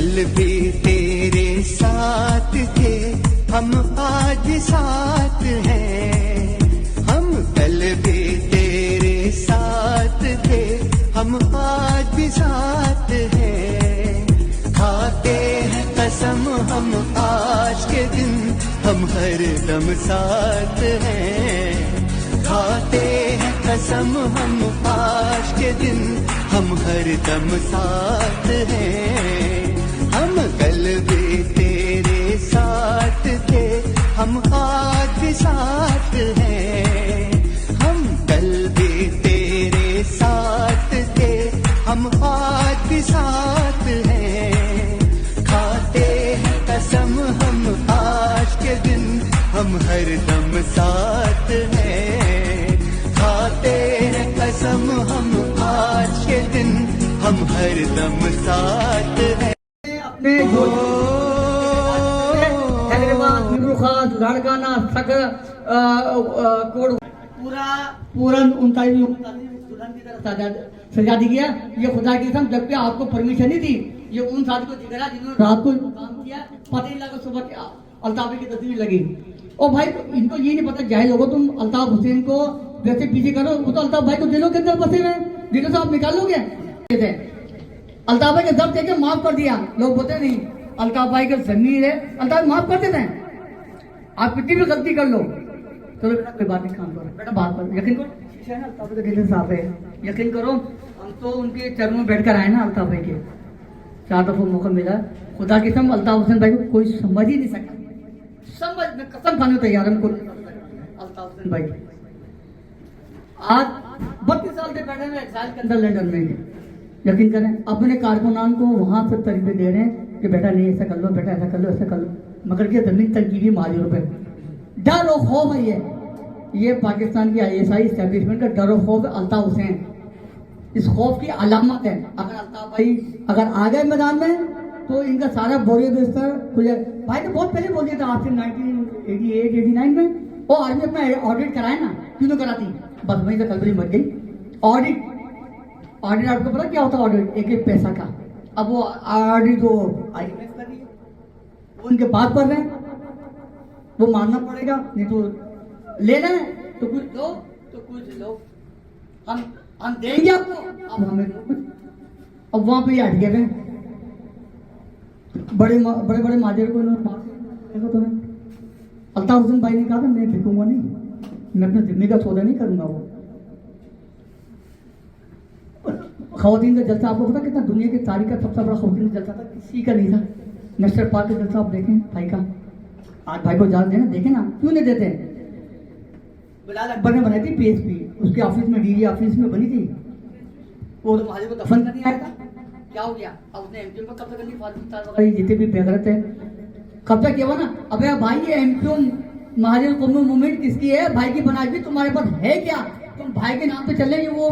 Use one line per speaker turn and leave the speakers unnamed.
कल भी तेरे साथ थे, हम आज साथ हैं। हम कल भी तेरे साथ थे, हम आज भी साथ हैं। खाते हैं कसम हम आज के दिन, हम हर दम साथ हैं। खाते हैं कसम हम आज के दिन, हम हर दम साथ हैं। हम कल भी तेरे साथ थे, हम आज भी साथ हैं। हम कल भी तेरे साथ थे, हम आज भी साथ हैं। खाते हैं कसम हम आज के दिन, हम हर दम साथ हैं। खाते हैं कसम हम आज के दिन, हम हर दम साथ हैं।
अपने लड़काना सग कोड पूरा 39 दुल्हन की तरह सजा दी गया। ये खुदा की कसम, जबकि आपको परमिशन नहीं थी। ये उन साथी को जिगरा जिन्होंने रात को काम किया, पता ही लगा सुबह के अल्ताफ की तस्वीर लगी। और भाई इनको ये नहीं पता, जाहिल होगा तुम अल्ताफ हुसैन को जैसे पीछे करो, वो तो अल्ताफ भाई को दिलों के अंदर बसे हुए, दिलों से आप निकाल लोगे। अल्ताफ भाई के दर्द देके माफ कर दिया, लोग बोलते नहीं अल्ताफ भाई के जमीर है, अल्ताफ माफ कर देते हैं। आप कितनी भी गलती कर लो, चलो बेटा कोई बात नहीं, काम करो बेटा, बात करो, यकीन करो शीशा है ना अल्ताफ भाई का दिल साफ है, यकीन करो। हम तो उनके चरणों में बैठ कर आए ना अल्ताफ भाई के, 4 दफा मौका मिला। खुदा की कसम अल्ताफ हुसैन भाई को कोई समझ ही नहीं सका, समझ में कसम खाने को तैयार हमको अल्ताफ हुसैन भाई। आज 32 साल से बैठे हैं एक्साइल के अंदर लंदन में, यकीन करें अपने कारकुनान को वहां से तरबियत दे रहे हैं कि बेटा नहीं ऐसा कर लो, बेटा ऐसा कर लो, ऐसा कर लो, मगर ये जमीन तनकीदी मालियों पे डर और खौफ है। ये पाकिस्तान की ISI एस्टेब्लिशमेंट का डर और खौफ है अल्ताफ हुसैन, इस खौफ की अलामत है। अगर अल्ताफ भाई अगर आ गए मैदान में तो इनका सारा बोरिया बिस्तर खुले। भाई ने बहुत पहले बोल दिया था आपसे 1988-89 में, वो आर्मी अपना ऑडिट कराए ना, क्यों कराती, बस वहीं से कलबरी मर गई। ऑडिट आपको पता क्या होता है? ऑडिट एक पैसा का। अब वो ऑडिट वो IMF कर रही है, वो उनके बात पर रहे हैं, वो मानना पड़ेगा, नहीं तो लेना है तो कुछ दो तो कुछ लो, हम देंगे आपको, अब हमें कुछ। अब वहां पे हट गए बड़े बड़े माजर को तुम्हें अल्ताफ हुसैन भाई ने कहा था मैं बिकूंगा नहीं, मैं अपने जिम्मे का सौदा नहीं करूंगा। वो खवातीन का जलसा आपको पता कितना दुनिया की तारीख का सबसे बड़ा खवातीन का जलसा था, किसी का नहीं था। नशर पाक का जलसा आप देखें भाई का, आज भाई को इजाजत देना, देखे ना क्यों नहीं देते। बिलाल अकबर ने बनाई थी PSP, उसके ऑफिस में DJ ऑफिस में बनी थी, वो तो महाजी को दफन करने आया था, क्या हो गया? अब उसने MQM पर कब्जा करनी, फालतू जितने भी बेगरत है कब्जा किया हुआ ना। अबे भाई ये MQM महाजर कौमी मूवमेंट किसकी है? भाई की बनाई हुई, तुम्हारे पास है क्या? तुम भाई के नाम पे चले वो